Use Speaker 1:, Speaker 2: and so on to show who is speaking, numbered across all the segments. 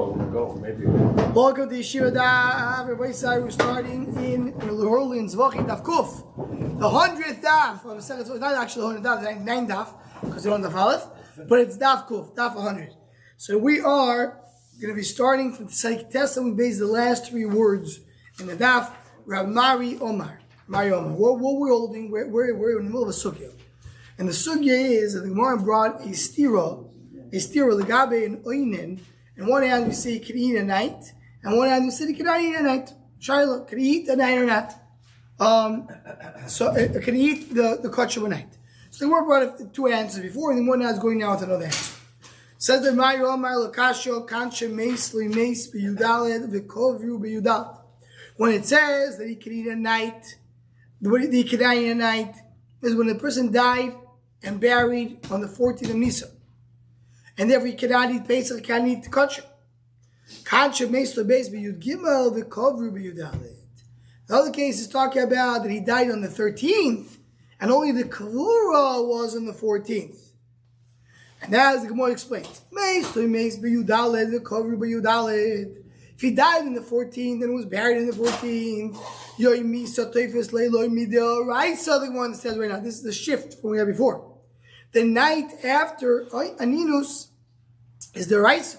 Speaker 1: want to go. Maybe.
Speaker 2: Welcome to Yeshiva Daf. Everybody sorry we're starting in New Orleans, Zevachim Daf Kuf. The 100th Daf. It's not actually the 100th Daf, it's 9 Daf, because they're on the Aleph, but it's Daf Kuf, Daf 100. So we are going to be starting from Tzadik Test, and we base the last three words in the Daf. Rav Mari Omar. What we're holding, we're in the middle of a sugya. And the sugya is that the Gemara brought a stira legabe and oinen. And one hand we say he can eat at night, and one hand we say he cannot eat at night. Shaila, can he eat at night or not? Can he eat the kosher at night? So the Gemara brought two answers before, and then one now is going now with another answer. Says that Mario Omar Lakasho Kanche Meis Meis Biyudalet Vikovru Biyudat. When it says that he can eat at night, the he cannot eat at night is when the person died and buried on the 14th of Nisan. And therefore he cannot eat Pesach, he cannot eat kosher. Kanche Meis Beis Biyud Gimel Vikovru Biyudalet. The other case is talking about that he died on the 13th, and only the Kavura was on the 14th. And as the Gemara explains, if he died in the 14th and was buried in the 14th, the one that says right now, this is the shift from what we had before. The night after Aninus is the Raisa.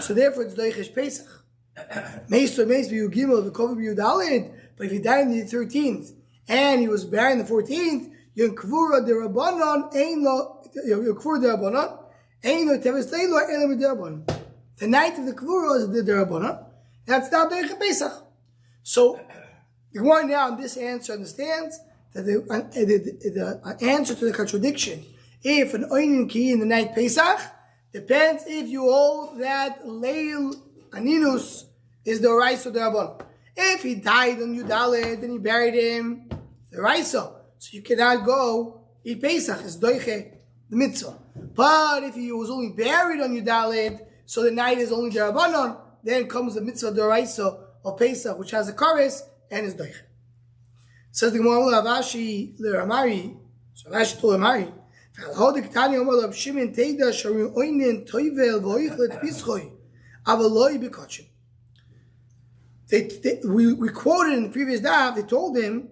Speaker 2: So therefore it's Doichesh Pesach. But if he died on the 13th and he was buried on the 14th, the night of the Kvura is the Derabanan. That's not Doichesh Pesach. So the one now in this answer understands that the answer to the contradiction, if an oinin can eat in the night Pesach, depends if you hold that Leil Aninus is the Raisa or the Rabban. If he died on Yudalet and you buried him, the Raisa. So you cannot go eat Pesach. It's Doiche, the mitzvah. But if he was only buried on Yudalet, so the night is only the Rabbanon, then comes the mitzvah the Raisa of Pesach, which has a kares and is Doiche. Says the Gemara, Ravashi le Ramari. So Rashi told Ramari, we quoted in the previous daf, they told him,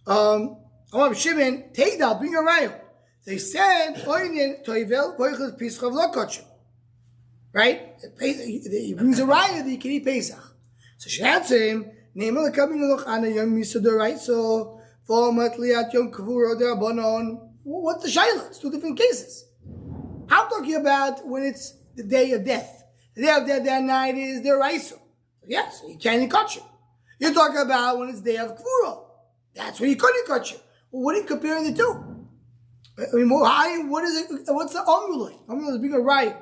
Speaker 2: Shimon, take that, bring a raya. They said, right? He brings a raya that he can eat Pesach. So she answered him, what's the shayla? It's two different cases. I'm talking about when it's the day of death. The day of death that night is the Raisa. Yes, you can't eat kosher. You're talking about when it's the day of Kvura. That's when you couldn't eat kosher. Well, what are you comparing the two? I mean, what is it? What's the Amrulay? Amrulay is being a right.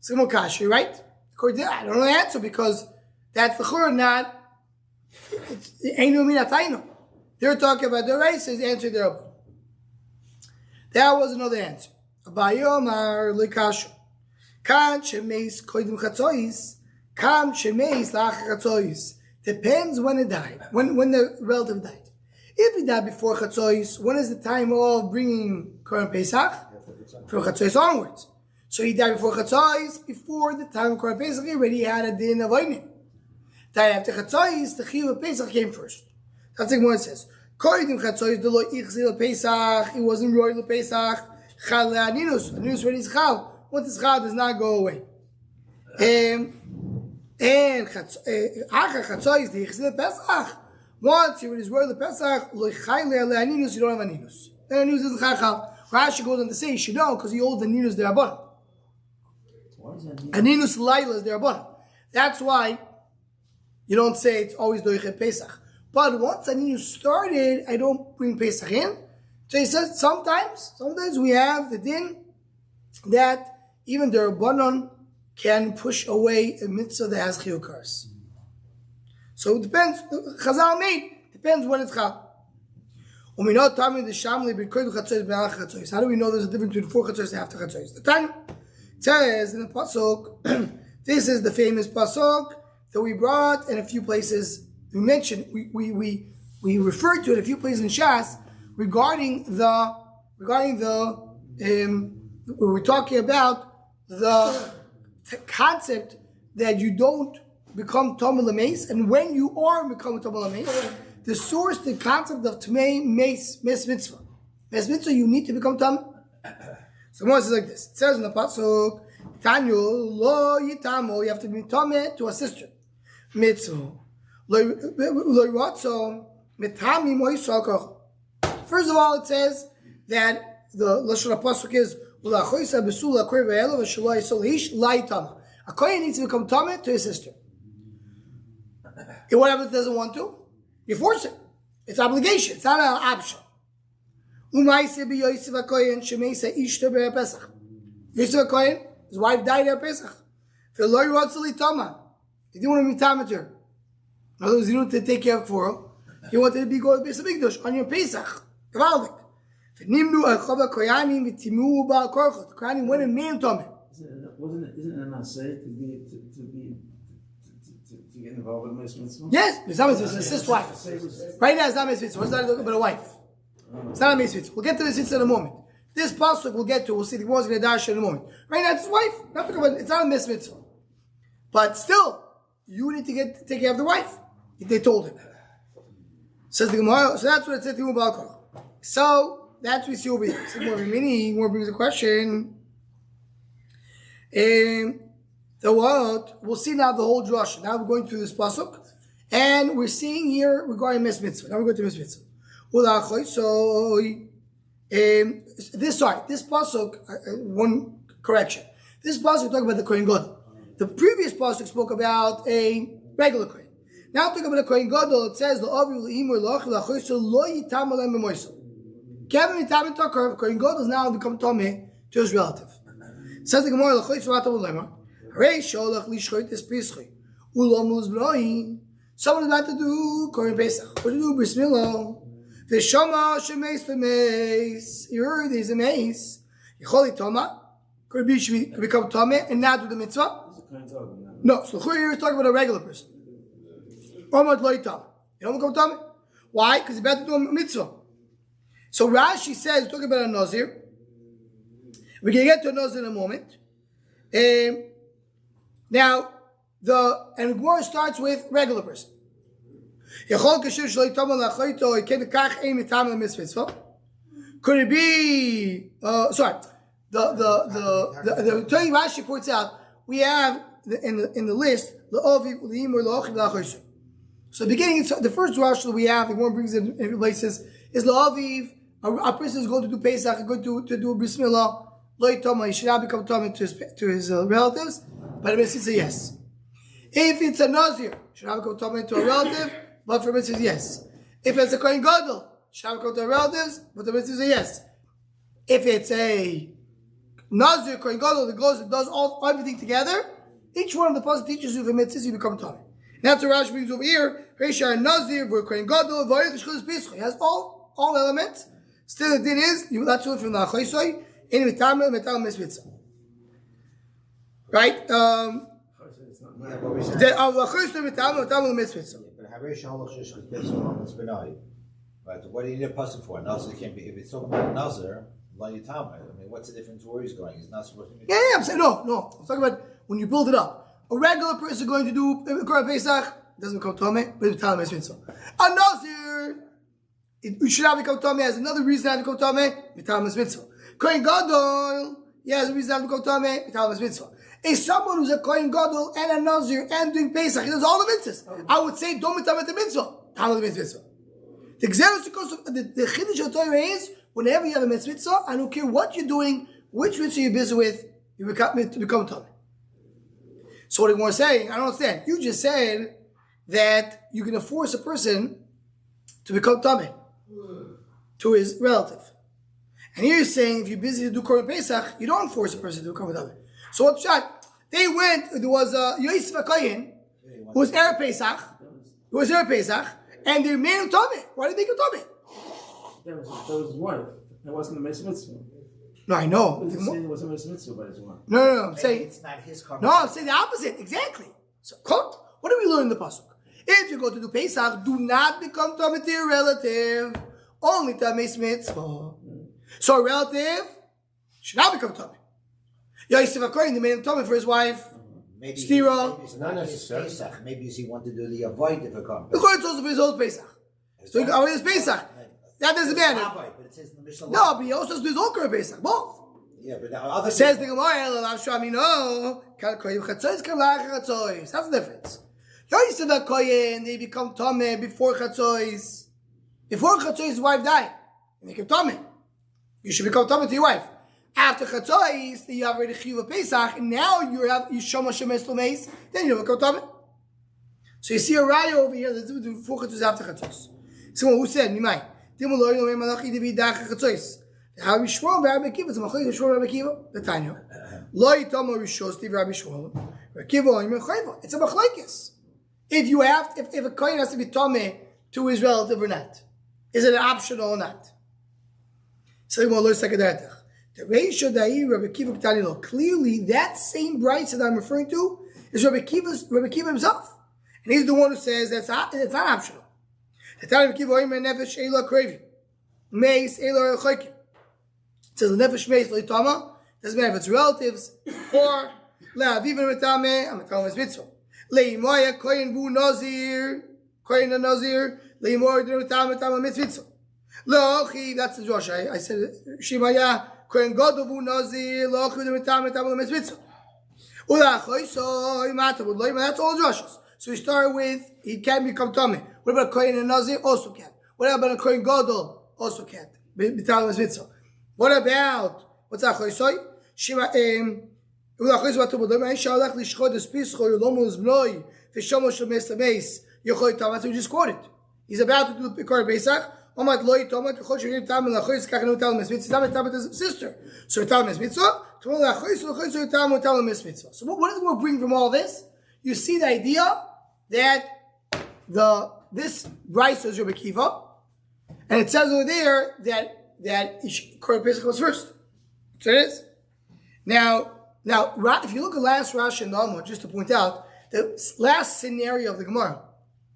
Speaker 2: Simon Kashi, right? According to, I don't know the answer because that's the Chur, not. They're talking about the Raisa, is answering their own. That was another answer. Abayomar lekashu. Kan shemeis koidim chatzois. Kam shemeis lach chatzois. Depends when it died. When the relative died. If he died before chatzois, when is the time of bringing Korban Pesach? From chatzois onwards. So he died before chatzois. Before the time of Korban Pesach, he already had a din of oinim. Died after chatzois, the chiyuv of Pesach came first. That's like what it says. Koidim chatzois de lo ichzil Pesach. It wasn't royal Pesach. Chal le'aninus. Aninus when is chal. Once it's chal, does not go away. And acha chatzois de ichzil Pesach. Once you're in his royal Pesach, lo chal le'aninus. You don't have aninus. Then aninus is chal. Rashi goes on to say you should know because he holds aninus derabbanan. Aninus laila is derabbanan. That's why you don't say it's always doiche Pesach. But once Aninus started, I don't bring Pesach in. So he says sometimes we have the din that even the Rabbanon can push away a mitzvah that has chiyukars. So it depends. Chazal made depends when it's chal. How do we know there's a difference between 4 chatzos and after chatzos? The time says in the pasuk, this is the famous pasuk that we brought in a few places. We mentioned, we referred to it a few places in Shas regarding the we were talking about the concept that you don't become Tomei L'Meis, and when you are becoming Tomei L'Meis, the source, the concept of Tomei Meis Mitzvah. Mes Mitzvah, you need to become Tomei. So one says like this. It says in the Pasuk, Tanyo lo yitamo, you have to be Tomei to a sister. Mitzvah. Lo yratzo, mitami mo yisrael kocha. First of all, it says that the Lashon HaPasuk is a Kohen needs to become Tomei to his sister. If what happens doesn't want to, you force it. It's obligation. It's not an option. Yosef Kohen, his wife died at Pesach. He didn't want to be Tomei to her. In other words, he didn't want to take care of her. He wanted to be going to Beis Hamikdash on your Pesach. Gewaldig. The Kohanim went and made him Tomei.
Speaker 1: Isn't it not safe to get involved with Meis Mitzvah?
Speaker 2: Yes, it's not Meis Mitzvah, it's his wife. Right now it's not Meis Mitzvah, it's not about a wife. It's not a Meis Mitzvah. We'll get to this in a moment. This pasuk we'll get to, we'll see the Gemara's going to dash in a moment. Right now it's his wife, it's not a Meis Mitzvah. But still, you need to take care of the wife. They told him. Says the Gemara, so that's what it said to him about. So, that's what we see over here. So more brings a question. The what? We'll see now the whole drush. Now we're going through this pasuk, and we're seeing here regarding Meis Mitzvah. Now we're going to Meis Mitzvah. So, this pasuk. One correction. This pasuk talking about the Kohen Gadol. The previous pasuk spoke about a regular Kohen. Now talking about the Kohen Gadol, it says the Aviv leimur loch lachoyso lo yitam alem b'moiso. Kevin yitam takar. Kohen Gadol has now become Tomei to his relative. Says the Gemara, someone is about to do Kohen Pesach. What to do? Bris Milah. The Shama shemeis lemeis. You heard there's a meis. Yecholi Toma. Could become Tomei and not do the mitzvah? No. So here is talking about a regular person. Omad lo yitam. You don't become Tomei. Why? Because he's about to do a mitzvah. So Rashi says, talking about a Nazir. We can get to Nazir in a moment. Now, the Gemara starts with regular person. Could it be? Sorry, the Rashi points out we have in the list so beginning, the first Rashi that we have, the Gemara brings it in places is la'aviv. A person is going to do Pesach, going to do Bris Milah. Lo Toma, he should not become Tomei to his relatives, but the Mitzvah says yes. If it's a Nazir, should not become Tomei to a relative, but for Mitzvah says yes. If it's a Kohen Gadol, should not become to relatives, but the Mitzvah says yes. If it's a Nazir, Kohen Gadol, that does everything together, each one of the pasuk teaches you the Mitzvah, you become Tomei. That's what Rashi brings over here. Reisha Nazir, Kohen Gadol, he has all elements. Still, the din is you not to from the Achaisoi. Right?
Speaker 3: But what do you need a pasuk for? Nazir can't be. If it's talking about Nazir, I mean, what's the difference where he's going? He's not supposed to be.
Speaker 2: Yeah, I'm saying no. I'm talking about when you build it up. A regular person going to do Kohen Pesach doesn't become Tomei, but it's Talmud Mitzvah. A Nazir, it should not become Tomei. Has another reason not to become Tomei, Talmud Mitzvah. Kohen Gadol, he has a reason not to become Tomei, Talmud Mitzvah. Is someone who's a Kohen Gadol and a Nazir and doing Pesach, he does all the mitzvahs. I would say don't be Talmud the mitzvah, Talmud the mitzvah. The Chiddush of Torah is whenever you have a mitzvah, I don't care what you're doing, which mitzvah you're busy with, you become Tomei. So what are you saying? I don't understand. You just said that you can force a person to become Tomei to his relative. And here you're saying if you're busy to do Kohen Pesach, you don't force a person to become Tomei. So what's that? They went, there was Yechezkel who was Erev Pesach, and they made him Tomei. Why did they make him Tomei?
Speaker 1: That was his wife. That wasn't a Meis Mitzvah.
Speaker 2: No, I know.
Speaker 1: It was a Meis Mitzvah by his wife.
Speaker 2: No. I'm saying
Speaker 3: it's not his car.
Speaker 2: No, I'm saying the opposite. Exactly. So, what do we learn in the pasuk? If you go to do Pesach, do not become Tomei to your relative. Only to Meis Mitzvah. So a relative should not become Tomei. Yosef Kohen, they made him Tomei for his wife.
Speaker 3: Maybe
Speaker 2: Stira.
Speaker 3: maybe it's not Pesach. Maybe he wanted to do the avoid if it comes.
Speaker 2: The Kohen also his own Pesach. So he always Pesach. That doesn't matter.
Speaker 3: But it says in the Mishnah.
Speaker 2: No, but he also has to do his own Kohen Pesach. Both.
Speaker 3: Yeah, but the other
Speaker 2: Says the Gemara, that's the difference. Yosef Kohen, they become Tomeh before Chatzois. Before Chatzois' wife died, and they become Tomeh. You should become Tomeh to your wife. After Chatzois, you have already Chiyuv Pesach, and now you Shoma Shemes Lomeis, then you become Tomeh. So you see a raya over here that's before Chatzois, after Chatzois. Someone who said, Mimai, Timuloi no Malachi Devi Dach Chatzois. How we Shmuel Rabbi Kiva? It's a Machlokes Shmuel Rabbi Kiva. The Tanya. Lo Yitomo Rishos Steve Rabbi Shmuel. Rabbi Kiva Oimer Chayva. It's a Machlokes. If a kohen has to be Tomeh to his relative or not, is it optional or not? So the ratio Dai Rabbi Kiva K'tanilo. Clearly, that same brayso that I'm referring to is Rabbi Kiva himself, and he's the one who says it's not optional. The Tanya Rabbi Kiva Oimer Nefesh Eila Krevi Meis Eila Choykim. It says Nefesh Meis Lo Yitama. Doesn't matter if it's relatives or Le'aviv Metame. I'm telling mitzvah. Le'imoya koyin vu nazir, koyin a nazir. Le'imoya d'netam mitzvah. Lo'achiv. That's the Josh. I said Shimaya koyin gadol vu nazir. Lo'achiv d'netam mitzvah. Ula'achoyso imata v'lo imata. That's all Joshes. So we start with he can become tummy. What about koyin a nazir? Also can. What about a koyin gadol? Also can't. B'tam mitzvah. What about what's achoyso? Shima Ulachos what man shalach lishchod espischo yolomos bnoi v'shomo shel mestamais yochoy tamat. We just quoted. He's about to do the Korban Pesach. Omat loy tamat yochoy shel tam lachos kachnu tal mesmitzvah. Tamat tamat his sister. So tal mesmitzvah. To lachos lachos tam tal mesmitzvah. So what does we bring from all this? You see the idea that this brayso is Rabbi Kiva, and it says over there that Korban Pesach was first. So it is. Now, if you look at last Rashi and Alma, just to point out, the last scenario of the Gemara,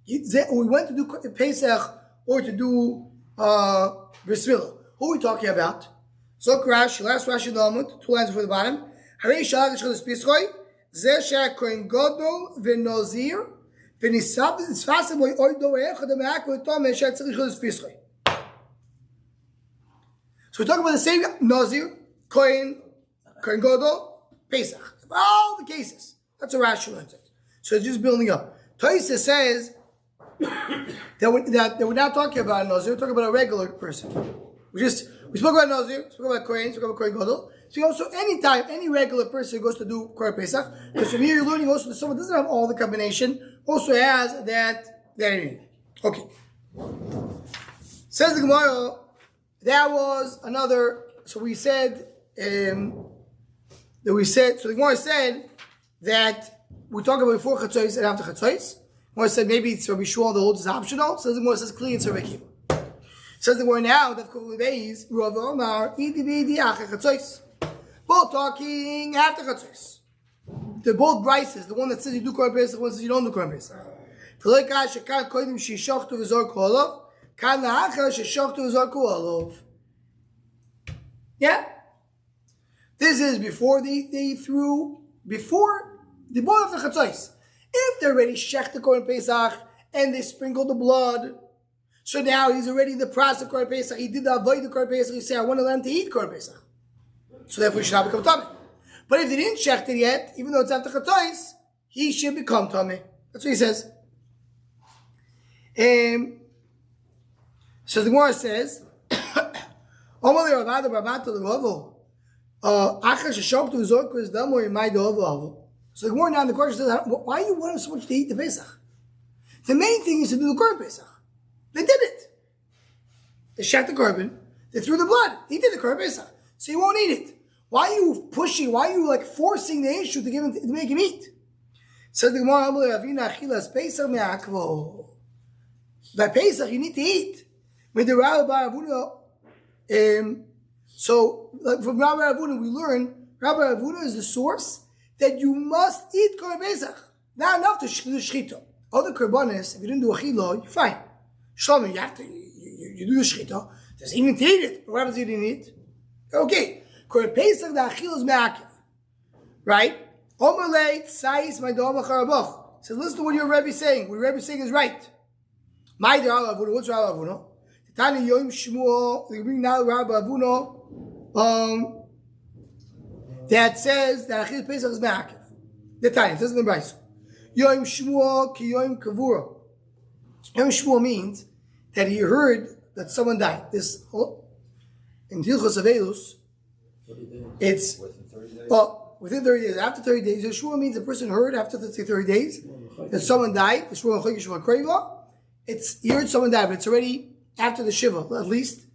Speaker 2: we went to do Pesach or to do Bris Milah. Who are we talking about? So Rashi, last Rashi and Alma, 2 lines before the bottom. Harei shalach l'shchod espischoi, zeh she'ha kohen gadol v'nozir, v'nisab v'nisfasem loy oido ve'echad ha'me'ak v'tomeh she'ha tzarich l'shchod espischoi. So we're talking about the same Nazir, Kohen Gadol, Pesach. All the cases. That's a rational answer. So it's just building up. Tosfos says that we're not talking about a Nazir, we're talking about a regular person. We spoke about Nazir, spoke about Kohen, spoke about Kohen Gadol. So also anytime any regular person goes to do Korban Pesach, because from here you're learning also that someone doesn't have all the combination, also has that okay. Says the Gemara, that was another. So we said so the Gemara said that we talk about before Chatzois and after Chatzois. The Gemara said maybe it's Rabbi Shmuel the holds is optional. So the Gemara says clearly it's Rabbi Kiva. Says the Gemara now that Kovuleis Rav Omar Idi Acher Chatzois. Both talking after Chatzois. They're both brises. The one that says you do Korban Pesach, the one that says you don't do Korban Pesach. Yeah. This is before they both have the Chatzois. If they're already shech the Korban Pesach and they sprinkle the blood, so now he's already in the process of Korban Pesach. He did avoid the Korban Pesach. He said, I want to learn to eat Korban Pesach. So therefore he should not become Tameh. But if they didn't shech it yet, even though it's after Chatzois, he should become Tameh. That's what he says. So the Gemara says, so the Gemara now in the question says, why you want so much to eat the Pesach? The main thing is to do the Korban Pesach. They did it. They shot the Korban, they threw the blood. He did the Korban Pesach. So he won't eat it. Why are you pushing, why are you like forcing the issue to make him eat? Says the Gemara, by Pesach you need to eat. With the Rabbi Avuna, so from Rabbi Avuna we learn Rabbi Avuna is the source that you must eat Korban Pesach. Not enough to do shchita. Other korbanos, if you didn't do achila, you're fine. Shlomo, you have to you do the shchita. There's even to eat it. But what happens if you didn't eat? Okay. Korban Pesach, the achila is me'akev. Right? Omerleit Sais my Doma Charaboch. Says, listen to what your Rebbe is saying. What your Rebbe is saying is right. My Avuno, what's Rabbi Avuno? Tani Yom Shmuel, we bring now Rabbi Avuno, that says that Achil Pesach is Me'akev. The time, it says in the Brayso. Yom Shmuel ki Yom Kavura. Yom Shmuel means that he heard that someone died. This, in Hilchos Avelus, it's, within 30 days. After 30 days, Yeshua means a person heard after 30 days that someone died. It's, he heard someone died, but it's already after the Shiva, at least.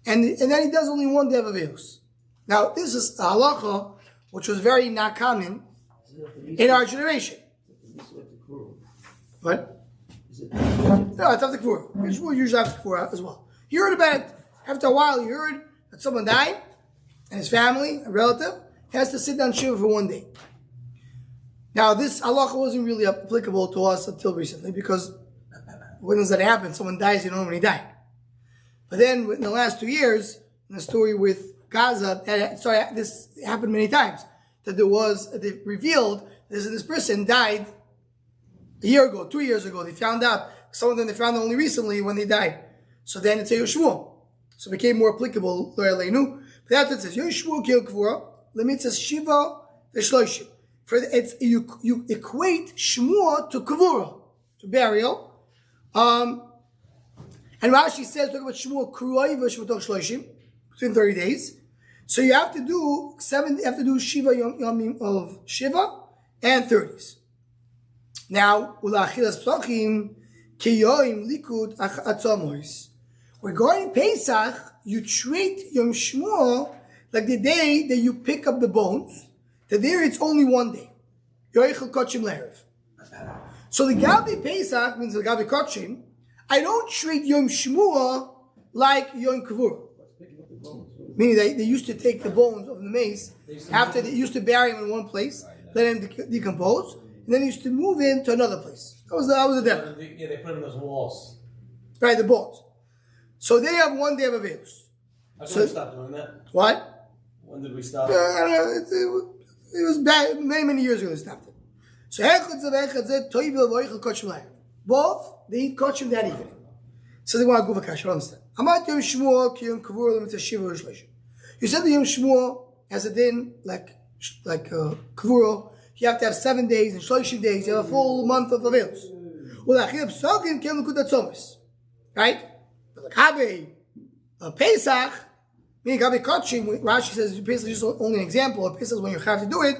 Speaker 2: And then he does only one day of Avelus. Now, this is a halacha, which was very not common in our generation. What? No, it's after Kfur. Yeshua usually after Kfur as well. He heard about it. After a while, he heard that someone died, and his family, a relative, has to sit down Shiva for one day. Now, this halacha wasn't really applicable to us until recently, because when does that happen? Someone dies, you don't know when he died. But then, in the last 2 years, in the story with Gaza, this happened many times, that they revealed this person died a year ago, 2 years ago. They found out, some of them they found out only recently when they died. So then it's a Yeshua. So it became more applicable, but that's what it says. Yeshua Kil Kvura. Limit says Shiva V'Shloishim. You equate Shmua to Kavura, to burial. And Rashi says, talk about Shmua Kruai V'Shmutok Shloishim, within 30 days. So you have to do Shiva Yomim of Shiva and 30s. Now, Ulachilas Psachim Kiyoim Likud Atzomois. Regarding Pesach, you treat Yom Shmua like the day that you pick up the bones, that there it's only one day. Yoichel Kochim Lerev. So the Gabi Pesach means the Gabi Kochim. I don't treat Yom Shmua like Yom Kavur. Meaning they used to take the bones of the mace after they used to bury them in one place, let them decompose, and then they used to move into another place. That was the devil.
Speaker 4: Yeah, they put them in those walls.
Speaker 2: Right, the bones. So they have one day of Avelus.
Speaker 4: How come we stopped doing that?
Speaker 2: What?
Speaker 4: When did we stop?
Speaker 2: I don't know. It was bad. Many years ago they stopped it. So both they eat kochim that evening. So they want to go for kash. I don't understand. You said the Yom Shmuel has a din like kavuro. You have to have 7 days and 30 days. You have a full month of Avelus. Right? But like Pesach. Meaning, Gabi Kachim, Rashi says Pesach is just only an example. Pesach is when you have to do it.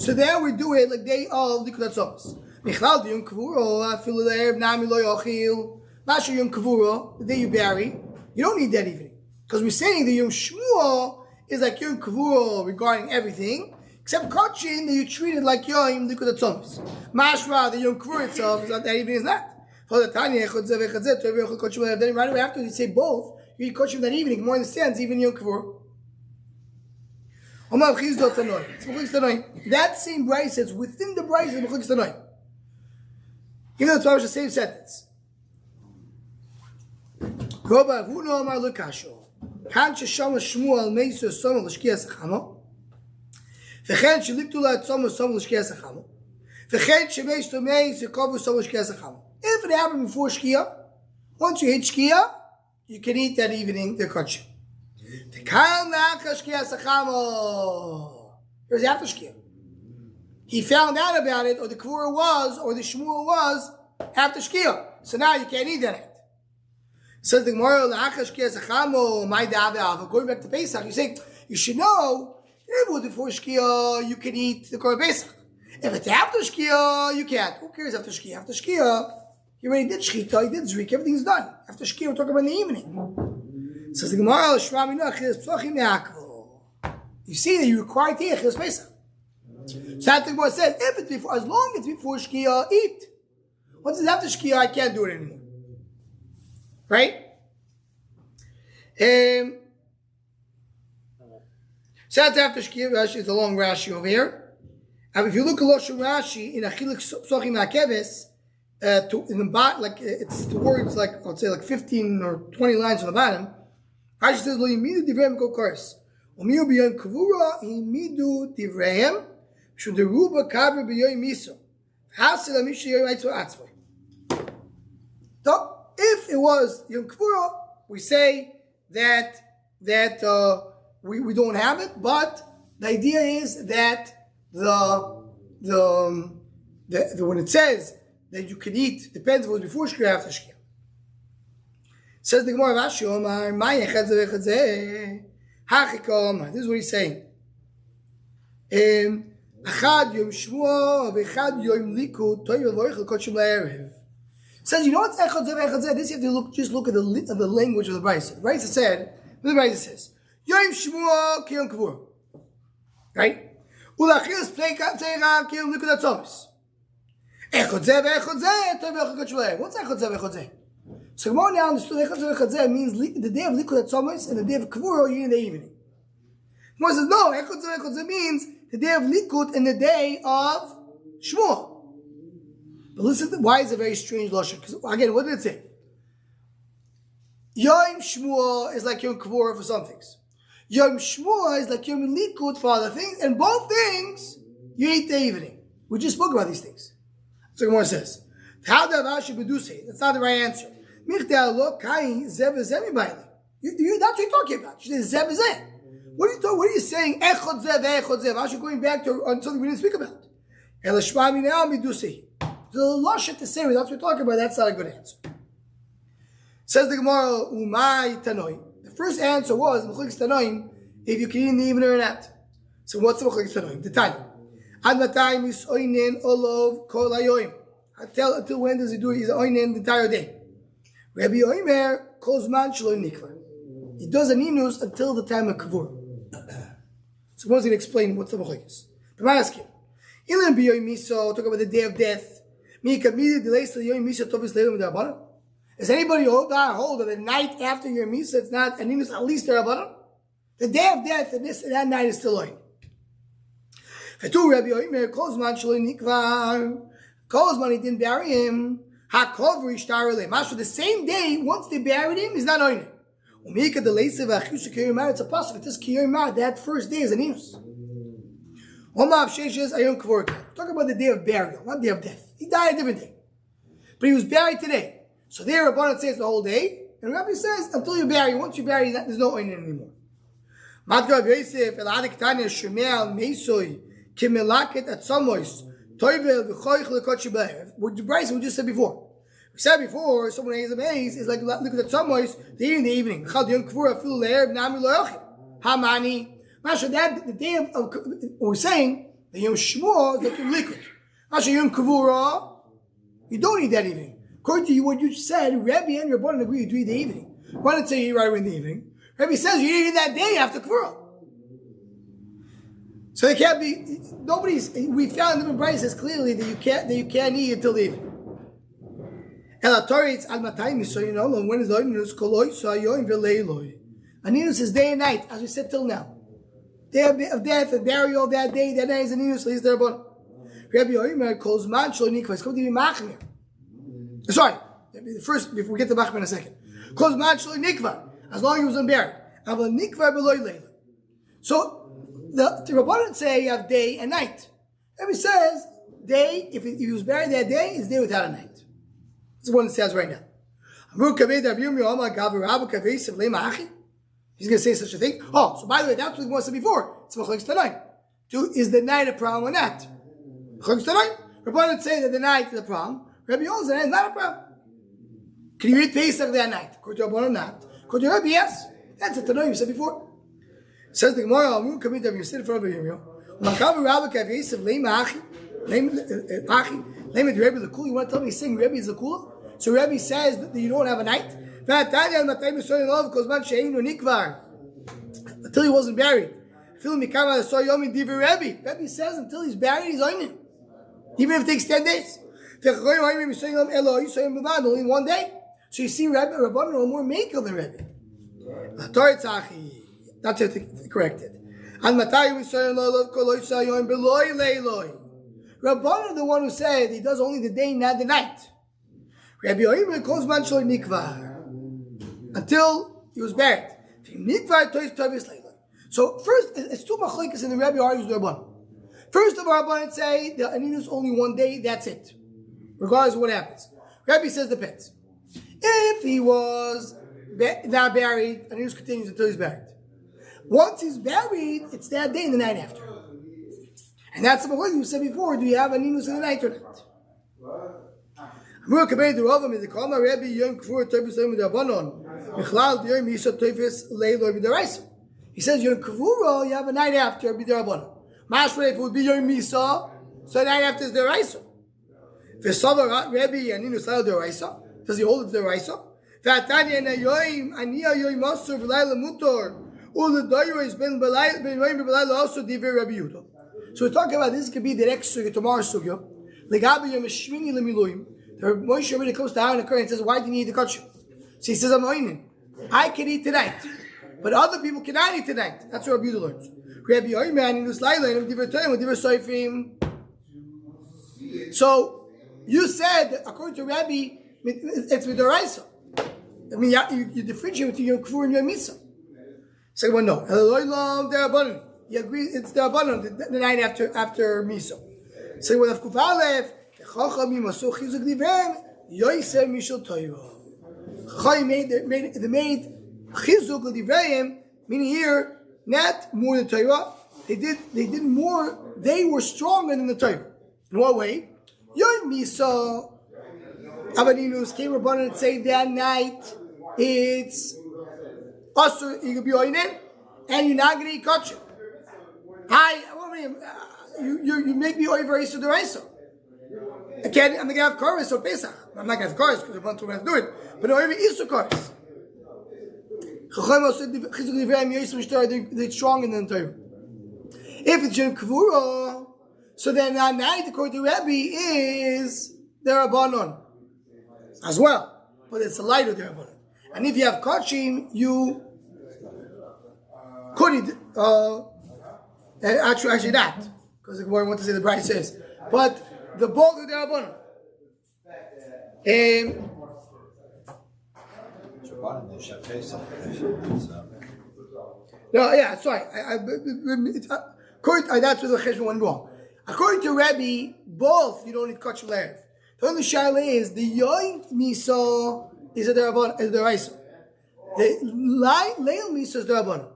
Speaker 2: So there we do it like day of Likud Atzomos. Michlal Yom Kavuro, Afilu Le'erev Nami Lo Yochil. Masha Yom Kavuro, the day you bury, you don't need that evening. Because we're saying the Yom Shmuel is like Yom Kavuro regarding everything, except Kachin that you treat it like Yom Likud Atzomos. Mashra, the Yom Kavuro itself, is not that evening, is not. Then right away after you say both, you eat kochim that evening. More understands even Yom Kippur. That same brayse says within the brayse is Mechukis Tanoi. Even though it's always the same sentence. Roba Avuno Amar Lukasho. Kan sheshama Shmuel meisu somo l'shkia sachamo. V'chen sheliktu la'atzomo somo l'shkia sachamo. V'chen shemeish meisu kovu somo l'shkia sachamo. If it happened before Shkia, once you hit Shkia, you can eat that evening the kachim. The kan la'achar Shkia sachamo. It was after Shkia. He found out about it, or the Kvura was, or the Shmuel was, after Shkia. So now you can't eat that. Says the Gemara, la'achar Shkia sachamo, my da'ava. Going back to Pesach, you say, you should know, if before Shkia, you can eat the Korban Pesach. If it's after Shkia, you can't. Who cares after Shkia? After Shkia, you already did Shchita, you did Zrik, everything's done. After Shkia, we're talking about in the evening. Says the Gemara, you see that you require to eat Yechezkel Pesach. So that the Gemara says, if it's before, as long as it's before Shkia, eat. Once it's after Shkia, I can't do it anymore. Right? So that's after Shkia. Rashi, it's a long Rashi over here. And if you look at Loshu Rashi in Achilik Psochim Ha'keves, in the bottom, like it's the words like I would say like 15 or 20 lines on the bottom. Rashi says, "Lo yimidu divrei mikol kores, umiu b'yom kavura yimidu divreihem Should the ruba cover be yoy miso? Hasil amish yoy right to atzvay. So if it was Yom Kippur, we say that we don't have it, but the idea is that the when it says that you could eat, depends if it was before Shkia or after Shkia. Says the Gemara Rashi Omar, Ma Yechezkel Yechezkel, Hachikom. This is what he's saying. Achad Yom Shmuel, V'echad Yom Likud, Toiv V'oich L'Kochim La'erev. Says, you know what's Echad Zev Echad Zev? This you have to just look at the language of the Brisa. The Brisa said, the Brisa says, Yom Shmuel Ki Yom Kippur. Right? Ulachil's Pleicha Ki Yom Likud Atzomis. Echad Zev Echad Zev, Toiv V'oich L'Kochim La'erev. What's Echad Zev Echad Zev? So Gemara now understood Echad Zev Echad Zev means the day of Likud Atzomis and the day of Kippur, you in the evening. Gemara says, no, Echad Zev Echad Zev means the day of Likud and the day of Shmuel. But listen, why is it a very strange lashon? Because again, what did it say? Yom Shmuel is like Yom Kippur for some things. Yom Shmuel is like Yom Likud for other things, and both things you eat the evening. We just spoke about these things. So Gemara says, "How the Rashi beduce?" That's not the right answer. That's what you're talking about. She says Zev Zeh. What are you saying? Echod Zev, Echod Zev. Actually, going back to something we didn't speak about. Elashmami now midusi. The lashon to say that's what we're talking about. That's not a good answer. Says the Gemara, Umay Tanoi. The first answer was Mechlik Tanoim, if you can eat in the evening or not. So what's the Mechlik Tanoim? The time. Ad matayim is oinen olov kol hayoim. Until when does he do it? He's oinen the entire day. Rabbi Oimer calls man shelo nikva. He does an inus until the time of Kavur. So what's going to explain what's the Mechlik is? But I ask you, Ilan biyoy miso, talk about the day of death. Is anybody hold that the night after your misa it's not an inus at least derabbanan? The day of death and that night is still on. Kozman, he didn't bury him. The same day, once they buried him, he's not on. It's a possible. It is kiyomar. That first day is an inus. Talk about the day of burial, not day of death. He died a different day. But he was buried today. So there Rabbanan says the whole day, and Rabbi says until you bury, once you bury, there's no oinen anymore. With the Bryce we just said before. We said before, someone has a maze is like look at the Tzomois, they in the evening. Hamani. That the day of we're saying the Yom Shmuel is like Yom Likud. Masha Yom Kavura, you don't eat that evening. According to you, what you said, Rabbi and Rabbanan agree you do eat the evening. Why didn't say you eat right away in the evening? Rabbi says you eat it that day after Kavura. So there can't be we found in different prices clearly that you can't eat until the evening. When is the Oinus Koloi Sayoim Veleiloi? Aninus is day and night, as we said till now. Day of death and burial that day, that night is an inus, leaves there about. Rabbi Oimer calls man shlo nikva. It's going to be machmir. Sorry, first before we get to machmir in a second. Calls man shlo nikva as long as he was unburied. Aval nikva beloy leila. So the Rabbanan say you have day and night. Rabbi says day. If he was buried that day, is day without a night. This is what it says right now. He's going to say such a thing. Oh, so by the way, that's what we said before. It's Mechlik Tanoim. Is the night a problem or not? Mechlik Tanoim. Rabbanan would say that the night is a problem. Rabbi Yoel says it's not a problem. Can you eat Pesach that night? According to Rabbanan, not. According to Rabbi, yes. That's the Tanoim you said before. Says the Gemara, I'm going to come in you sit in front of Rabbi Yoel. You want to tell me he's saying Rabbi is the Kula? So Rabbi says that you don't have a night? Until he wasn't buried. Rabbi says until he's buried, he's on it. Even if it takes 10 days. Only in one day. So you see, Rabbanan are more makel than Rabbi. Not to correct it. Rabbanan are the one who said he does only the day, not the night. Rabbi Oimer calls man shlo nikvar until he was buried. So first, it's two machlikas in the Rabbi argues with Rabbanan. First of all, Rabbanan say the aninus only one day, that's it. Regardless of what happens. Rabbi says depends. If he was not buried, aninus continues until he's buried. Once he's buried, it's that day and the night after. And that's the point you said before, do you have aninus in the night or not? He says Yom Kivura, you have a night after b'derabanan. Mashra, if it would be Yom Misa, so the night after is deraisa. V'savar Rebbe aninus leil deraisa. Does he hold it deraisa? V'atanya na yoim aniya yoim asur v'layla mutor u'ledoyro is ben yoim b'layla also divrei Rabbi Yehuda. So we're talking about this could be the next sugya, tomorrow's sugya. Legabi yom shmini lemiluim. The Moshe Rabbeinu comes to Aaron and says, why do you need the kosher? So he says, I'm oinin. I can eat tonight, but other people cannot eat tonight. That's what Rabbi Yehuda learns. So you said, according to Rabbi, it's midaraisa. I mean, you differentiate between Yom Kippur and Yom Misa. Second one, no. You agree it's the Rabbanon, the night after Misa. Second one, of Kufalev, Chachamim asu chizuk divrem, Yoiser mishal Torah. Chachamim made chizuk divrem, meaning here, not more than Torah. They did more. They were stronger than the Torah. In what way? Yom Misa, Avaninus came Rabbanan and say that night it's also you could be oinen, and you're not going to eat kosher. You make me over Isa Deraisa. I'm not going to have chorus or Pesach. I'm not going to have chorus because Rabbanan told me to do it. But over Isa chorus. They're stronger than the Torah. If it's Yom Kivura, so then that night, according to Rabbi, is the Rabbanon as well. But it's a lighter the Rabbanon. And if you have Kachim, you could eat, actually not. Because the Gemara wants to say the Bride says. But the bulk of the Rabbanon. No, yeah, sorry. That's where the Cheshvan went wrong. According to Rabbi, both you don't need kosher lerev. The only shaila is the yoin miso is a deraisa. The leil miso is derabanan.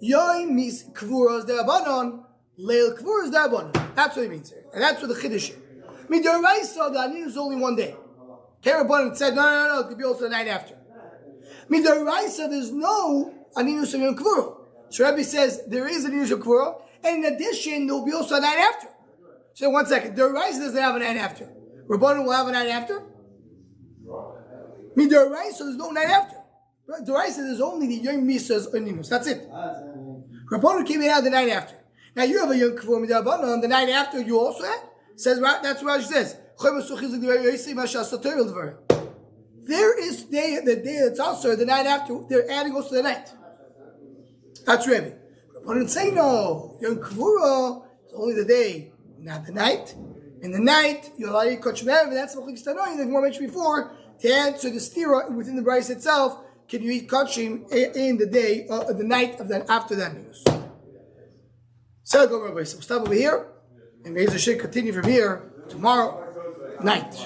Speaker 2: Yoin mis kvura is derabanan. Leil kvura is derabanan. That's what it means here, and that's what the chiddush is. I mean, deraisa the anin is only one day. Kerabanan said no, it could be also the night after. I mean, deraisa there's no aninus of Yom Kivura. So Rabbi says there is aninus of Kivura, and in addition there will be also a night after. So 1 second, the Raisa doesn't have a night after. Rabbanan will have a night after? I mean, the Raisa there's no night after. The Raisa there's only the Yom Misa's Onimus. That's it. Rabbanan came in out the night after. Now you have a Yom Kippur with Rabbanan, the night after you also had? Says, that's what Rashi says. There is the day that's also the night after, they're adding also the night. That's Rabbi. Rabbanan say no. Yom Kippur is only the day, not the night. In the night, you're allowed to eat kosher me'erev, and that's the Gemara mentioned before. To answer the stira within the Bryce itself, can you eat kosher in the day, the night of that after that news? So go, Rabbi. So we'll stop over here, and Be'ez Hashem continue from here tomorrow night.